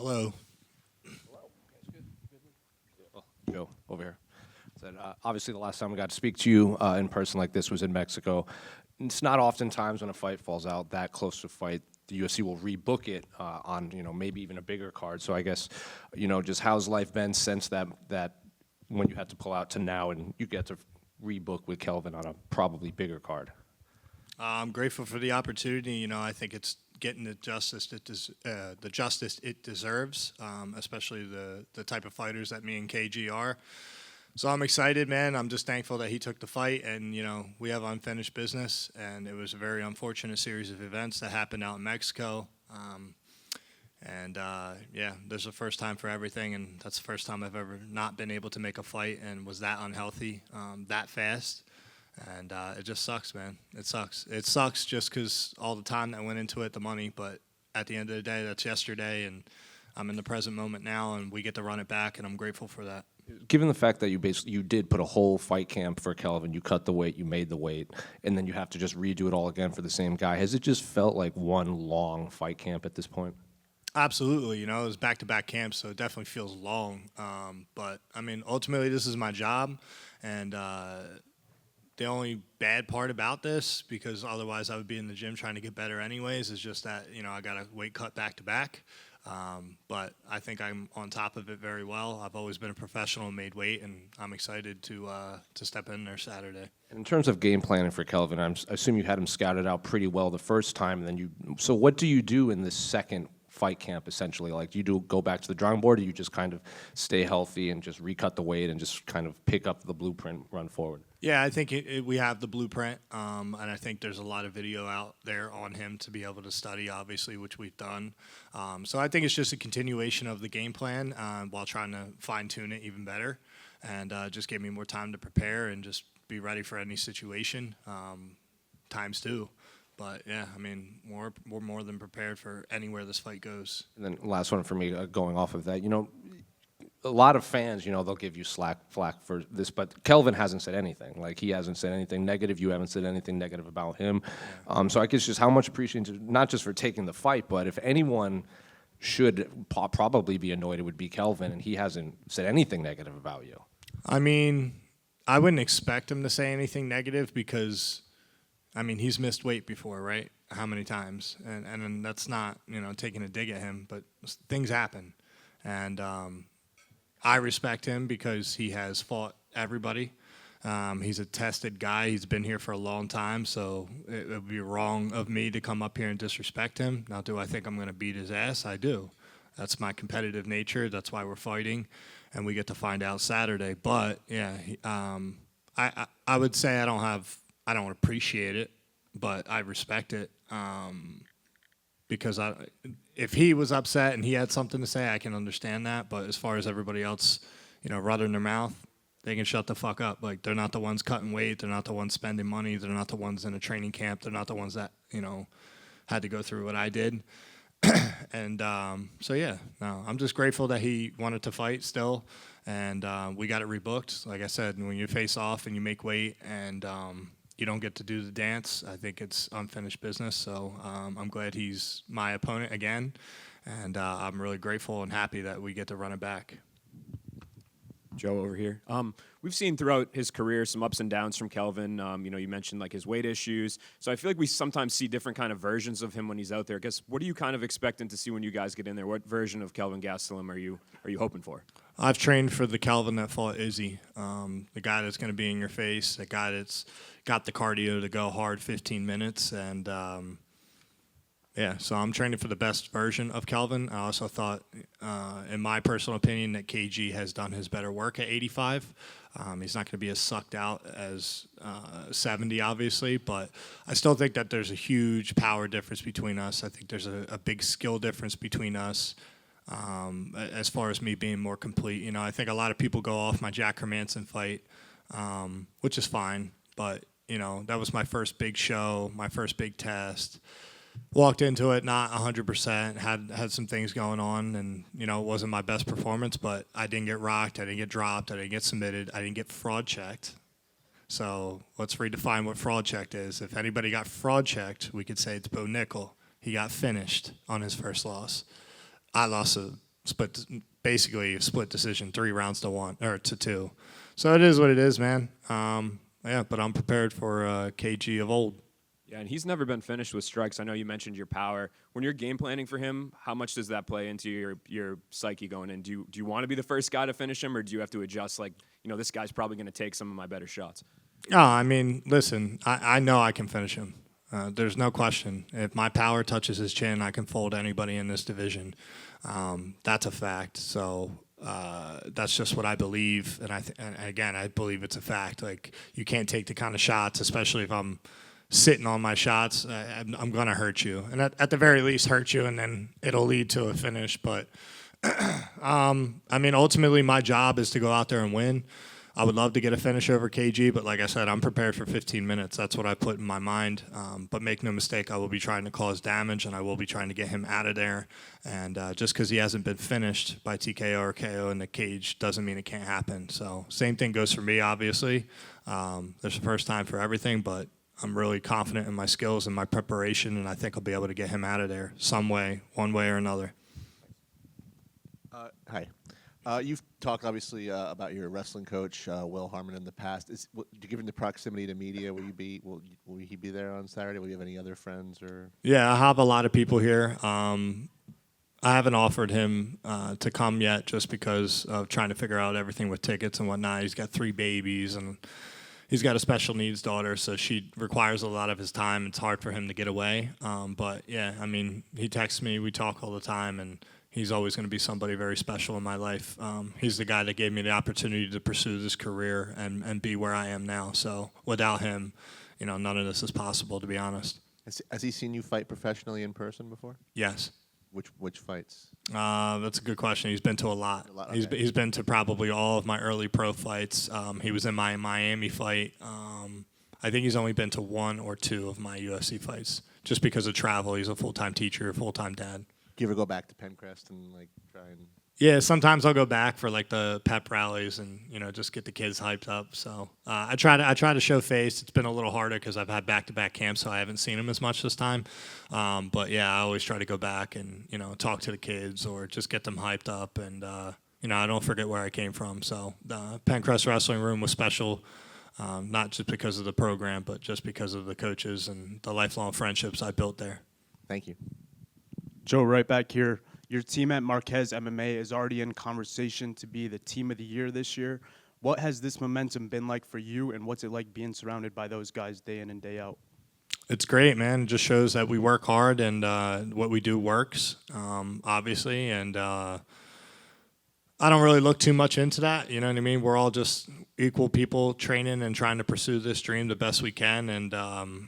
Hello. Joe, over here. Said, obviously, the last time we got to speak to you in person like this was in Mexico. It's not oftentimes when a fight falls out that close to fight, the UFC will rebook it on, maybe even a bigger card. So I guess, just how's life been since that when you had to pull out to now and you get to rebook with Kelvin on a probably bigger card? I'm grateful for the opportunity. I think it's getting the justice it deserves, especially the type of fighters that me and KG are. So I'm excited, man. I'm just thankful that he took the fight, and we have unfinished business. And it was a very unfortunate series of events that happened out in Mexico. There's a first time for everything, and that's the first time I've ever not been able to make a fight and was that unhealthy that fast. And it just sucks, man. It sucks. It sucks just because all the time that went into it, the money. But at the end of the day, that's yesterday, and I'm in the present moment now, and we get to run it back, and I'm grateful for that. Given the fact that you did put a whole fight camp for Kelvin, you cut the weight, you made the weight, and then you have to just redo it all again for the same guy, has it just felt like one long fight camp at this point? Absolutely. It was back-to-back camps, so it definitely feels long. But, ultimately this is my job, and the only bad part about this, because otherwise I would be in the gym trying to get better anyways, is just that, I got a weight cut back-to-back. But I think I'm on top of it very well. I've always been a professional and made weight, and I'm excited to step in there Saturday. In terms of game planning for Kelvin, I assume you had him scouted out pretty well the first time. And then so what do you do in this second fight camp, essentially? Like, do you go back to the drawing board, or you just kind of stay healthy and just recut the weight and just kind of pick up the blueprint, run forward? Yeah, I think we have the blueprint, and I think there's a lot of video out there on him to be able to study, obviously, which we've done. So I think it's just a continuation of the game plan while trying to fine-tune it even better, and just give me more time to prepare and just be ready for any situation times two. But, yeah, we're more than prepared for anywhere this fight goes. And then last one for me, going off of that, a lot of fans, they'll give you flack for this, but Kelvin hasn't said anything. Like, he hasn't said anything negative. You haven't said anything negative about him. So I guess just how much appreciation, not just for taking the fight, but if anyone should probably be annoyed, it would be Kelvin, and he hasn't said anything negative about you. I wouldn't expect him to say anything negative because, he's missed weight before, right? How many times? And that's not, taking a dig at him, but things happen. And I respect him because he has fought everybody. He's a tested guy. He's been here for a long time, so it would be wrong of me to come up here and disrespect him. Now, do I think I'm going to beat his ass? I do. That's my competitive nature. That's why we're fighting, and we get to find out Saturday. But, yeah, I would say I don't appreciate it, but I respect it. Because if he was upset and he had something to say, I can understand that. But as far as everybody else, running their mouth, they can shut the fuck up. Like, they're not the ones cutting weight. They're not the ones spending money. They're not the ones in a training camp. They're not the ones that, had to go through what I did. And I'm just grateful that he wanted to fight still. And we got it rebooked. Like I said, when you face off and you make weight and you don't get to do the dance, I think it's unfinished business. So I'm glad he's my opponent again, and I'm really grateful and happy that we get to run it back. Joe over here. We've seen throughout his career some ups and downs from Kelvin. You mentioned like his weight issues. So I feel like we sometimes see different kind of versions of him when he's out there. I guess, what are you kind of expecting to see when you guys get in there? What version of Kelvin Gastelum are you hoping for? I've trained for the Kelvin that fought Izzy, the guy that's going to be in your face, the guy that's got the cardio to go hard 15 minutes. And, so I'm training for the best version of Kelvin. I also thought, in my personal opinion, that KG has done his better work at 85. He's not going to be as sucked out as 70, obviously, but I still think that there's a huge power difference between us. I think there's a big skill difference between us. As far as me being more complete, I think a lot of people go off my Jack Hermanson fight, which is fine, but that was my first big show, my first big test. Walked into it not 100%, had some things going on, and it wasn't my best performance, but I didn't get rocked, I didn't get dropped, I didn't get submitted, I didn't get fraud checked. So let's redefine what fraud checked is. If anybody got fraud checked, we could say it's Bo Nickel. He got finished on his first loss. I lost a basically split decision, 3 rounds to 1 or to 2. So it is what it is, man. Yeah, but I'm prepared for KG of old. Yeah, and he's never been finished with strikes. I know you mentioned your power. When you're game planning for him, how much does that play into your psyche going in? Do you want to be the first guy to finish him, or do you have to adjust, like, this guy's probably going to take some of my better shots? No, I mean, listen, I know I can finish him. There's no question. If my power touches his chin, I can fold anybody in this division. That's a fact. So that's just what I believe, and and again, I believe it's a fact. Like, you can't take the kind of shots, especially if I'm sitting on my shots. I'm going to hurt you, and at the very least hurt you, and then it'll lead to a finish. But I mean, ultimately, my job is to go out there and win. I would love to get a finish over KG, but like I said, I'm prepared for 15 minutes. That's what I put in my mind. But make no mistake, I will be trying to cause damage, and I will be trying to get him out of there. And just because he hasn't been finished by TKO or KO in the cage doesn't mean it can't happen. So same thing goes for me, obviously. There's a first time for everything, but I'm really confident in my skills and my preparation, and I think I'll be able to get him out of there some way, one way or another. Hi. You've talked, obviously, about your wrestling coach, Will Harmon, in the past. Given the proximity to media, will he be there on Saturday? Will you have any other friends? Or? Yeah, I have a lot of people here. I haven't offered him to come yet just because of trying to figure out everything with tickets and whatnot. He's got 3 babies, and he's got a special needs daughter, so she requires a lot of his time. It's hard for him to get away. But, yeah, I mean, he texts me. We talk all the time, and he's always going to be somebody very special in my life. He's the guy that gave me the opportunity to pursue this career and be where I am now. So without him, none of this is possible, to be honest. Has he seen you fight professionally in person before? Yes. Which fights? That's a good question. He's been to a lot. Okay. He's been to probably all of my early pro fights. He was in my Miami fight. I think he's only been to 1 or 2 of my UFC fights just because of travel. He's a full-time teacher, full-time dad. Do you ever go back to Pencrest and try and? Yeah, sometimes I'll go back for the pep rallies and just get the kids hyped up. So I try to show face. It's been a little harder because I've had back-to-back camps, so I haven't seen them as much this time. But yeah, I always try to go back and talk to the kids or just get them hyped up, and I don't forget where I came from. So the Pencrest Wrestling Room was special, not just because of the program, but just because of the coaches and the lifelong friendships I built there. Thank you. Joe, right back here. Your team at Marquez MMA is already in conversation to be the team of the year this year. What has this momentum been like for you, and what's it like being surrounded by those guys day in and day out? It's great, man. It just shows that we work hard and what we do works, obviously. And I don't really look too much into that. You know what I mean? We're all just equal people training and trying to pursue this dream the best we can. And,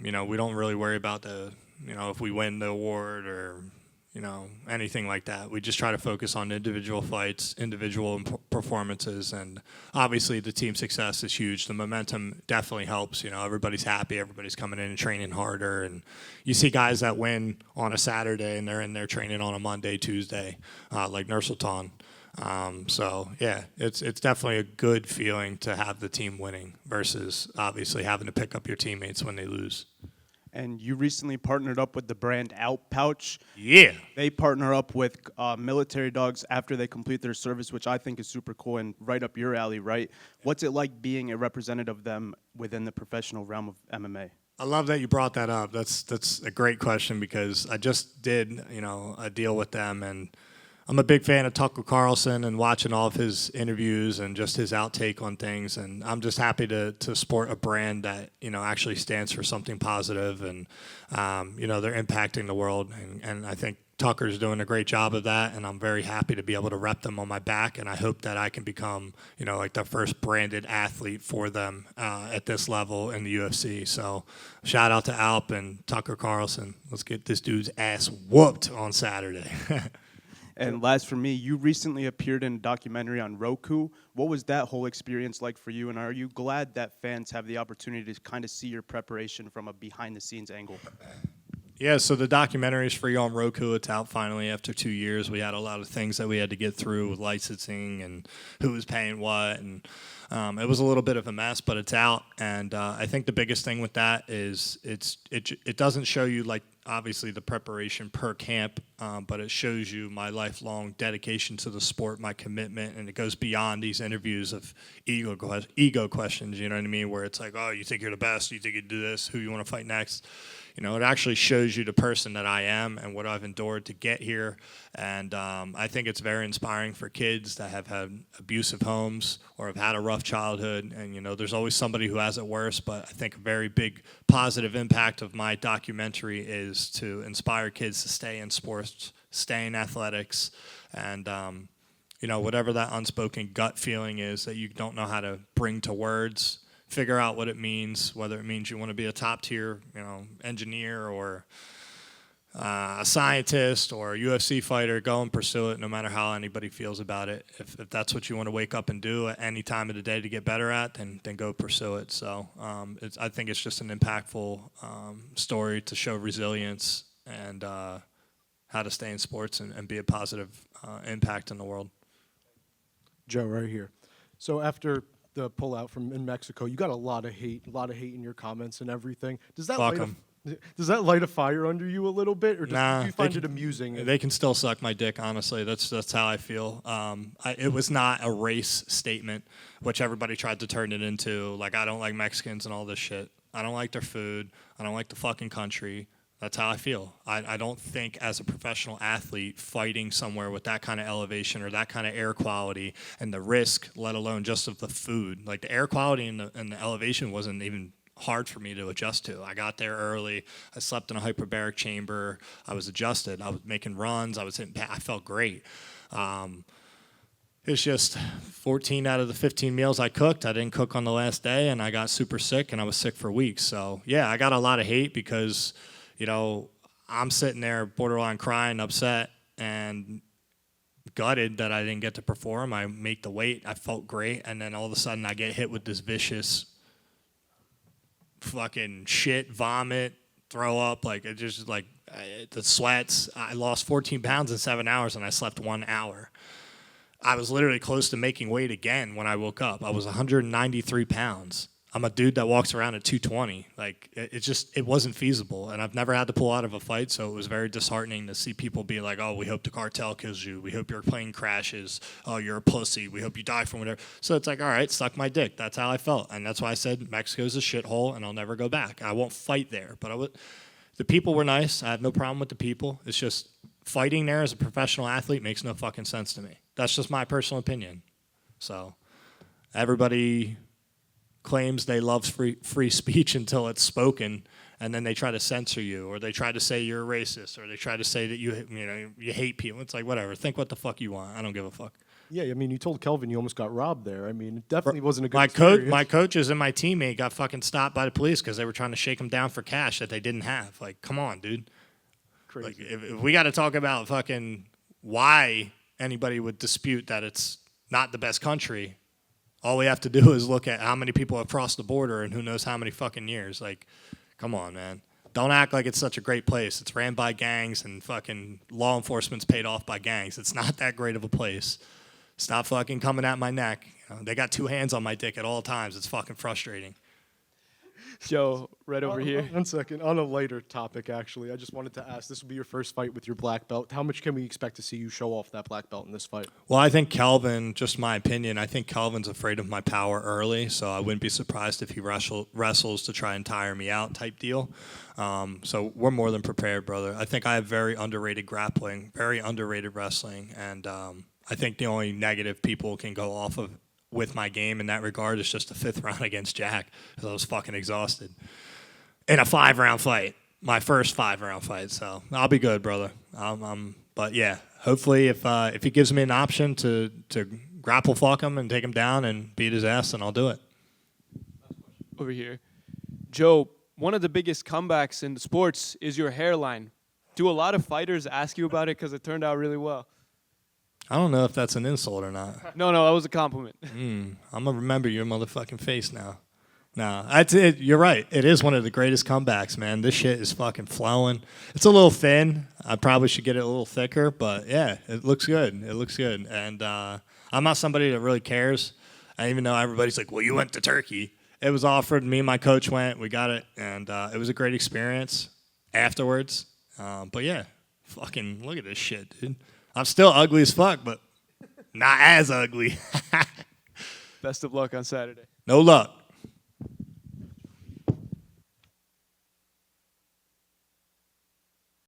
we don't really worry about if we win the award or anything like that. We just try to focus on individual fights, individual performances, and obviously the team success is huge. The momentum definitely helps. Everybody's happy, everybody's coming in and training harder, and you see guys that win on a Saturday and they're in there training on a Monday, Tuesday, like Nursultan. So yeah, it's definitely a good feeling to have the team winning versus obviously having to pick up your teammates when they lose. And you recently partnered up with the brand Out Pouch. Yeah. They partner up with military dogs after they complete their service, which I think is super cool and right up your alley, right? What's it like being a representative of them within the professional realm of MMA? I love that you brought that up. That's a great question because I just did, a deal with them, and I'm a big fan of Tucker Carlson and watching all of his interviews and just his outtake on things. And I'm just happy to support a brand that, actually stands for something positive and, they're impacting the world. And I think Tucker's doing a great job of that. And I'm very happy to be able to rep them on my back. And I hope that I can become, the first branded athlete for them at this level in the UFC. So shout out to Alp and Tucker Carlson. Let's get this dude's ass whooped on Saturday. And last for me, you recently appeared in a documentary on Roku. What was that whole experience like for you, and are you glad that fans have the opportunity to kind of see your preparation from a behind-the-scenes angle? Yeah, so the documentary is free on Roku. It's out finally after 2 years. We had a lot of things that we had to get through with licensing and who was paying what, and it was a little bit of a mess, but it's out. And I think the biggest thing with that is it doesn't show you, like, obviously the preparation per camp, but it shows you my lifelong dedication to the sport, my commitment, and it goes beyond these interviews of ego questions, you know what I mean, where it's like, oh, you think you're the best, you think you do this, who you want to fight next. You know, it actually shows you the person that I am and what I've endured to get here. And I think it's very inspiring for kids that have had abusive homes or have had a rough childhood. And, you know, there's always somebody who has it worse. But I think a very big positive impact of my documentary is to inspire kids to stay in sports, stay in athletics, and, you know, whatever that unspoken gut feeling is that you don't know how to bring to words, figure out what it means, whether it means you want to be a top tier, you know, engineer or a scientist or a UFC fighter. Go and pursue it, no matter how anybody feels about it. If that's what you want to wake up and do at any time of the day to get better at, then go pursue it. So I think it's just an impactful story to show resilience and how to stay in sports and be a positive impact in the world. Joe, right here. So after the pullout from in Mexico, you got a lot of hate in your comments and everything. Does that light a fire under you a little bit, or do you find it amusing? They can still suck my dick, honestly. That's how I feel. It was not a race statement, which everybody tried to turn it into. Like, I don't like Mexicans and all this shit. I don't like their food. I don't like the fucking country. That's how I feel. I don't think as a professional athlete fighting somewhere with that kind of elevation or that kind of air quality and the risk, let alone just of the food, like the air quality and the elevation wasn't even hard for me to adjust to. I got there early. I slept in a hyperbaric chamber. I was adjusted. I was making runs. I felt great. It's just 14 out of the 15 meals I cooked, I didn't cook on the last day, and I got super sick, and I was sick for weeks. So, yeah, I got a lot of hate because, you know, I'm sitting there borderline crying, upset, and gutted that I didn't get to perform. I make the weight. I felt great, and then all of a sudden I get hit with this vicious fucking shit, vomit, throw up. Like, it just, like, the sweats. I lost 14 pounds in 7 hours, and I slept 1 hour. I was literally close to making weight again when I woke up. I was 193 pounds. I'm a dude that walks around at 220. Like, it wasn't feasible. And I've never had to pull out of a fight, so it was very disheartening to see people be like, oh, we hope the cartel kills you. We hope your plane crashes. Oh, you're a pussy. We hope you die from whatever. So it's like, all right, suck my dick. That's how I felt. And that's why I said Mexico's a shithole, and I'll never go back. I won't fight there. But the people were nice. I have no problem with the people. It's just fighting there as a professional athlete makes no fucking sense to me. That's just my personal opinion. So everybody claims they love free speech until it's spoken, and then they try to censor you, or they try to say you're a racist, or they try to say that you hate people. It's like, whatever. Think what the fuck you want. I don't give a fuck. Yeah, I mean, you told Kelvin you almost got robbed there. I mean, it definitely wasn't a good experience. My coaches and my teammate got fucking stopped by the police because they were trying to shake them down for cash that they didn't have. Like, come on, dude. Crazy. Like, if we got to talk about fucking why anybody would dispute that it's not the best country, all we have to do is look at how many people have crossed the border and who knows how many fucking years. Like, come on, man. Don't act like it's such a great place. It's ran by gangs and fucking law enforcement's paid off by gangs. It's not that great of a place. Stop fucking coming at my neck. You know, they got 2 hands on my dick at all times. It's fucking frustrating. Joe, right over here. 1 second. On a lighter topic, actually, I just wanted to ask, this will be your first fight with your black belt. How much can we expect to see you show off that black belt in this fight? Well, I think Kelvin, just my opinion, I think Kelvin's afraid of my power early, so I wouldn't be surprised if he wrestles to try and tire me out type deal. So we're more than prepared, brother. I think I have very underrated grappling, very underrated wrestling, and I think the only negative people can go off of with my game in that regard is just the 5th round against Jack, because I was fucking exhausted in a 5-round fight, my first 5-round fight. So I'll be good, brother. But yeah, hopefully if he gives me an option to grapple fuck him and take him down and beat his ass, then I'll do it. Over here, Joe, one of the biggest comebacks in the sports is your hairline. Do a lot of fighters ask you about it because it turned out really well? I don't know if that's an insult or not. No, that was a compliment. I'm going to remember your motherfucking face now. No, that's it. You're right. It is one of the greatest comebacks, man. This shit is fucking flowing. It's a little thin. I probably should get it a little thicker, but yeah, it looks good. It looks good. And I'm not somebody that really cares. I even know everybody's like, well, you went to Turkey. It was offered. Me and my coach went. We got it. And it was a great experience afterwards. But yeah, fucking look at this shit, dude. I'm still ugly as fuck, but not as ugly. Best of luck on Saturday. No luck.